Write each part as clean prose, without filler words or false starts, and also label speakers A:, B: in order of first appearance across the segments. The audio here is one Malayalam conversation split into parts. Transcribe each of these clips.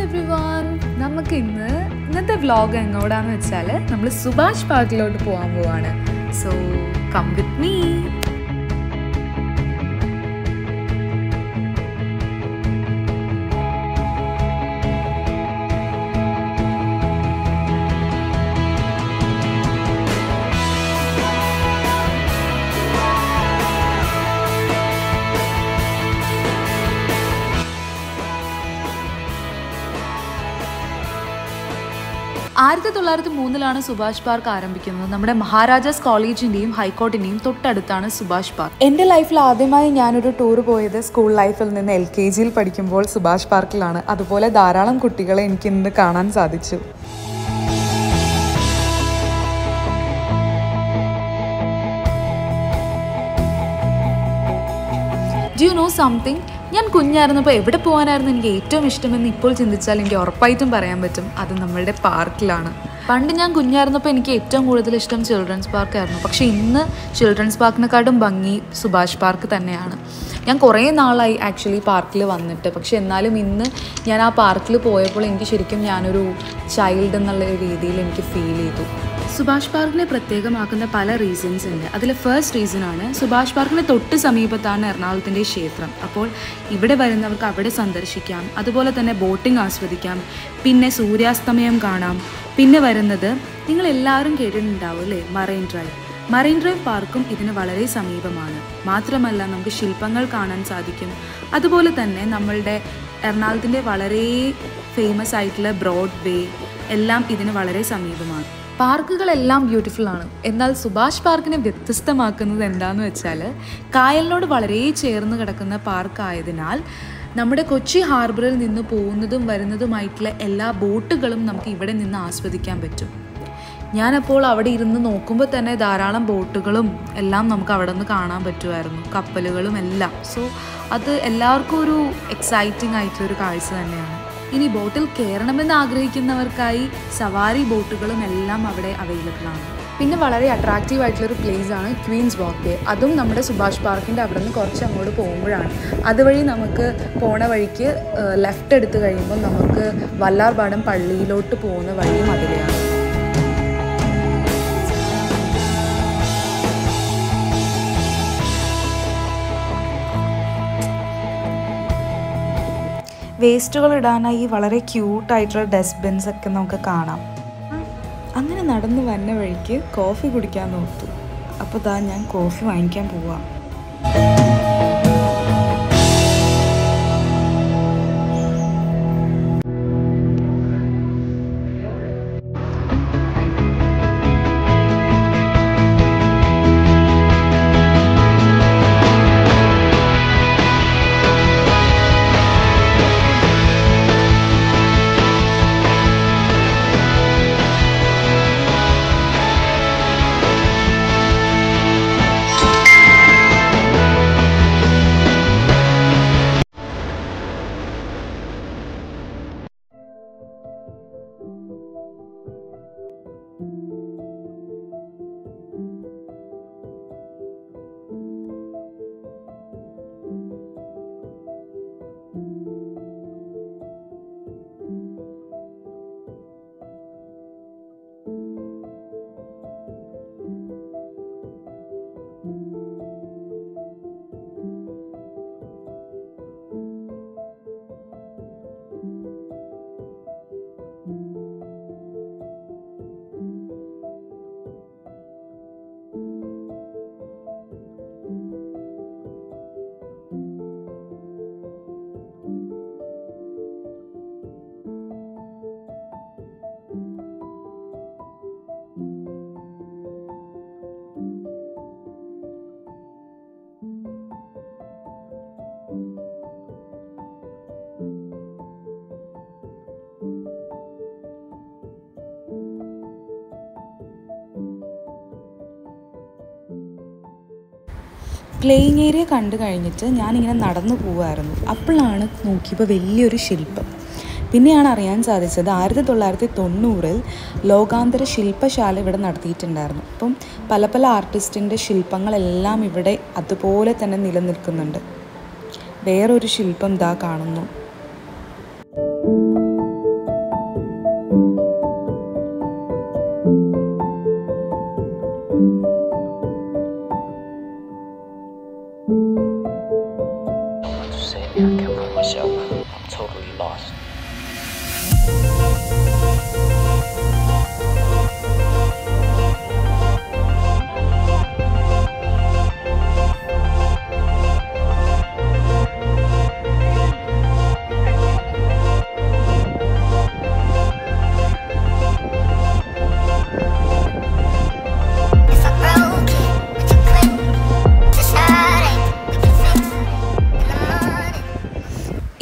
A: എവ്രിവൺ, നമുക്ക് ഇന്നത്തെ വ്ലോഗ് എങ്ങോട്ടാന്ന് വെച്ചാൽ നമ്മൾ സുഭാഷ് പാർക്കിലോട്ട് പോകാൻ പോവാണ്. So come with me. ആയിരത്തി 1903 സുഭാഷ് പാർക്ക് ആരംഭിക്കുന്നത്. നമ്മുടെ മഹാരാജാസ് കോളേജിൻ്റെയും ഹൈക്കോർട്ടിൻ്റെയും തൊട്ടടുത്താണ് സുഭാഷ് പാർക്ക്. എൻ്റെ ലൈഫിൽ ആദ്യമായി ഞാനൊരു ടൂർ പോയത് സ്കൂൾ ലൈഫിൽ നിന്ന് LKGയിൽ പഠിക്കുമ്പോൾ സുഭാഷ് പാർക്കിലാണ്. അതുപോലെ ധാരാളം കുട്ടികളെ എനിക്ക് ഇന്ന് കാണാൻ സാധിച്ചു. Do you know something? ഞാൻ കുഞ്ഞായിരുന്നപ്പോൾ എവിടെ പോകാനായിരുന്നു എനിക്ക് ഏറ്റവും ഇഷ്ടമെന്ന് ഇപ്പോൾ ചിന്തിച്ചാൽ എനിക്ക് ഉറപ്പായിട്ടും പറയാൻ പറ്റും, അത് നമ്മളുടെ പാർക്കിലാണ്. പണ്ട് ഞാൻ കുഞ്ഞായിരുന്നപ്പോൾ എനിക്ക് ഏറ്റവും കൂടുതൽ ഇഷ്ടം ചിൽഡ്രൻസ് പാർക്കായിരുന്നു. പക്ഷേ ഇന്ന് ചിൽഡ്രൻസ് പാർക്കിനെക്കാട്ടും ഭംഗി സുഭാഷ് പാർക്ക് തന്നെയാണ്. ഞാൻ കുറേ നാളായി ആക്ച്വലി പാർക്കിൽ വന്നിട്ട്, പക്ഷെ എന്നാലും ഇന്ന് ഞാൻ ആ പാർക്കിൽ പോയപ്പോൾ എനിക്ക് ശരിക്കും ഞാനൊരു ചൈൽഡ് എന്നുള്ള രീതിയിൽ എനിക്ക് ഫീൽ ചെയ്തു. സുഭാഷ് പാർക്കിനെ പ്രത്യേകമാക്കുന്ന പല റീസൺസ് ഉണ്ട്. അതിൽ ഫസ്റ്റ് റീസണാണ് സുഭാഷ് പാർക്കിന് തൊട്ട് സമീപത്താണ് എറണാകുളത്തിൻ്റെ ക്ഷേത്രം. അപ്പോൾ ഇവിടെ വരുന്നവർക്ക് അവിടെ സന്ദർശിക്കാം, അതുപോലെ തന്നെ ബോട്ടിംഗ് ആസ്വദിക്കാം, പിന്നെ സൂര്യാസ്തമയം കാണാം. പിന്നെ വരുന്നത് നിങ്ങളെല്ലാവരും കേട്ടിട്ടുണ്ടാവും അല്ലേ, മറൈൻ ഡ്രൈവ്. മറൈൻ ഡ്രൈവ് പാർക്കും ഇതിന് വളരെ സമീപമാണ്. മാത്രമല്ല നമുക്ക് ശില്പങ്ങൾ കാണാൻ സാധിക്കും. അതുപോലെ തന്നെ നമ്മളുടെ എറണാകുളത്തിൻ്റെ വളരെ ഫേമസ് ആയിട്ടുള്ള ബ്രോഡ് വേ എല്ലാം ഇതിന് വളരെ സമീപമാണ്. പാർക്കുകളെല്ലാം ബ്യൂട്ടിഫുൾ ആണ്. എന്നാൽ സുഭാഷ് പാർക്കിനെ വ്യത്യസ്തമാക്കുന്നത് എന്താണെന്ന് വെച്ചാൽ കായലിനോട് വളരെ ചേർന്ന് കിടക്കുന്ന പാർക്കായതിനാൽ നമ്മുടെ കൊച്ചി ഹാർബറിൽ നിന്ന് പോകുന്നതും വരുന്നതുമായിട്ടുള്ള എല്ലാ ബോട്ടുകളും നമുക്ക് ഇവിടെ നിന്ന് ആസ്വദിക്കാൻ പറ്റും. ഞാനപ്പോൾ അവിടെ ഇരുന്ന് നോക്കുമ്പോൾ തന്നെ ധാരാളം ബോട്ടുകളും എല്ലാം നമുക്ക് അവിടെ നിന്ന് കാണാൻ പറ്റുമായിരുന്നു, കപ്പലുകളും എല്ലാം. സോ അത് എല്ലാവർക്കും ഒരു എക്സൈറ്റിംഗ് ആയിട്ടുള്ളൊരു കാഴ്ച തന്നെയാണ്. ഇനി ബോട്ടിൽ കയറണമെന്ന് ആഗ്രഹിക്കുന്നവർക്കായി സവാരി ബോട്ടുകളും എല്ലാം അവിടെ അവൈലബിൾ ആണ്. പിന്നെ വളരെ അട്രാക്റ്റീവ് ആയിട്ടുള്ളൊരു പ്ലേസ് ആണ് ക്വീൻസ് വാക്ക് വേ. അതും നമ്മുടെ സുഭാഷ് പാർക്കിൻ്റെ അവിടെ നിന്ന് കുറച്ച് അങ്ങോട്ട് പോകുമ്പോഴാണ്. അതുവഴി നമുക്ക് പോണ വഴിക്ക് ലെഫ്റ്റ് എടുത്ത് കഴിയുമ്പോൾ നമുക്ക് വല്ലാർപാടം പള്ളിയിലോട്ട് പോകുന്ന വഴിയും അതിലെയാണ്. വേസ്റ്റുകൾ ഇടാനായി വളരെ ക്യൂട്ടായിട്ടുള്ള ഡസ്റ്റ്ബിൻസ് ഒക്കെ നമുക്ക് കാണാം. അങ്ങനെ നടന്നു വന്ന വഴിക്ക് കോഫി കുടിക്കാൻ നോർത്തു. അപ്പോൾ ദാ ഞാൻ കോഫി വാങ്ങിക്കാൻ പോവാം. പ്ലേയിങ് ഏരിയ കണ്ടു കഴിഞ്ഞിട്ട് ഞാനിങ്ങനെ നടന്നു പോവുമായിരുന്നു. അപ്പോഴാണ് നോക്കിയപ്പോൾ വലിയൊരു ശില്പം. പിന്നെയാണ് അറിയാൻ സാധിച്ചത് 1990 ലോകാന്തര ശില്പശാല ഇവിടെ നടത്തിയിട്ടുണ്ടായിരുന്നു. അപ്പം പല പല ആർട്ടിസ്റ്റിൻ്റെ ശില്പങ്ങളെല്ലാം ഇവിടെ അതുപോലെ തന്നെ നിലനിൽക്കുന്നുണ്ട്. വേറൊരു ശില്പം ദാ കാണുന്നു.
B: lost.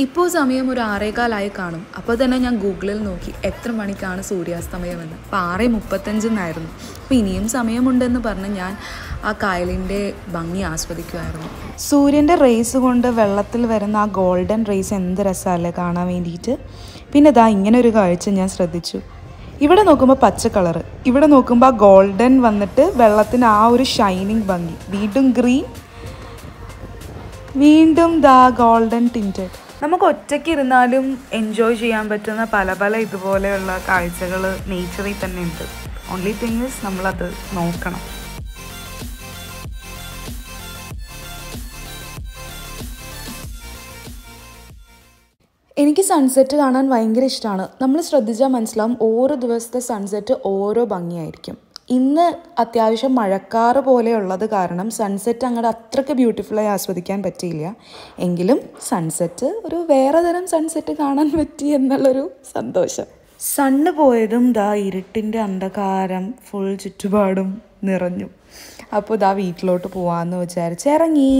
A: ഇപ്പോൾ സമയം ഒരു 6:15 കാണും. അപ്പോൾ തന്നെ ഞാൻ ഗൂഗിളിൽ നോക്കി എത്ര മണിക്കാണ് സൂര്യാസ്തമയമെന്ന്. അപ്പോൾ 6:35 അപ്പോൾ ഇനിയും സമയമുണ്ടെന്ന് പറഞ്ഞ് ഞാൻ ആ കായലിൻ്റെ ഭംഗി ആസ്വദിക്കുമായിരുന്നു. സൂര്യൻ്റെ റേസ് കൊണ്ട് വെള്ളത്തിൽ വരുന്ന ആ ഗോൾഡൻ റേസ് എന്ത് രസമല്ലേ കാണാൻ വേണ്ടിയിട്ട്. പിന്നെ ഇതാ ഇങ്ങനെ ഒരു കാഴ്ച ഞാൻ ശ്രദ്ധിച്ചു. ഇവിടെ നോക്കുമ്പോൾ പച്ച കളറ്, ഇവിടെ നോക്കുമ്പോൾ ആ ഗോൾഡൻ വന്നിട്ട് വെള്ളത്തിന് ആ ഒരു ഷൈനിങ് ഭംഗി. വീണ്ടും ഗ്രീൻ, വീണ്ടും ദാ ഗോൾഡൻ ടിൻറ്റഡ്. നമുക്ക് ഒറ്റയ്ക്ക് ഇരുന്നാലും എൻജോയ് ചെയ്യാൻ പറ്റുന്ന പല പല ഇതുപോലെയുള്ള കാഴ്ചകൾ നേച്ചറിൽ തന്നെ ഉണ്ട്. ഓൺലി തിങ് ഈസ് നമ്മളത് നോക്കണം. എനിക്ക് സൺസെറ്റ് കാണാൻ ഭയങ്കര ഇഷ്ടമാണ്. നമ്മൾ ശ്രദ്ധിച്ചാൽ മനസ്സിലാവും ഓരോ ദിവസത്തെ സൺസെറ്റ് ഓരോ ഭംഗിയായിരിക്കും. ഇന്ന് അത്യാവശ്യം മഴക്കാറ് പോലെയുള്ളത് കാരണം സൺസെറ്റ് അങ്ങോട്ട് അത്രയ്ക്ക് ബ്യൂട്ടിഫുള്ളായി ആസ്വദിക്കാൻ പറ്റിയില്ല. എങ്കിലും സൺസെറ്റ് ഒരു വേറെ തരം സൺസെറ്റ് കാണാൻ പറ്റി എന്നുള്ളൊരു സന്തോഷം. സണ്ണ് പോയതും ദാ ഇരുട്ടിൻ്റെ അന്ധകാരം ഫുൾ ചുറ്റുപാടും നിറഞ്ഞു. അപ്പോൾ ദാ വീട്ടിലോട്ട് പോകാമെന്ന് വിചാരിച്ചിറങ്ങി.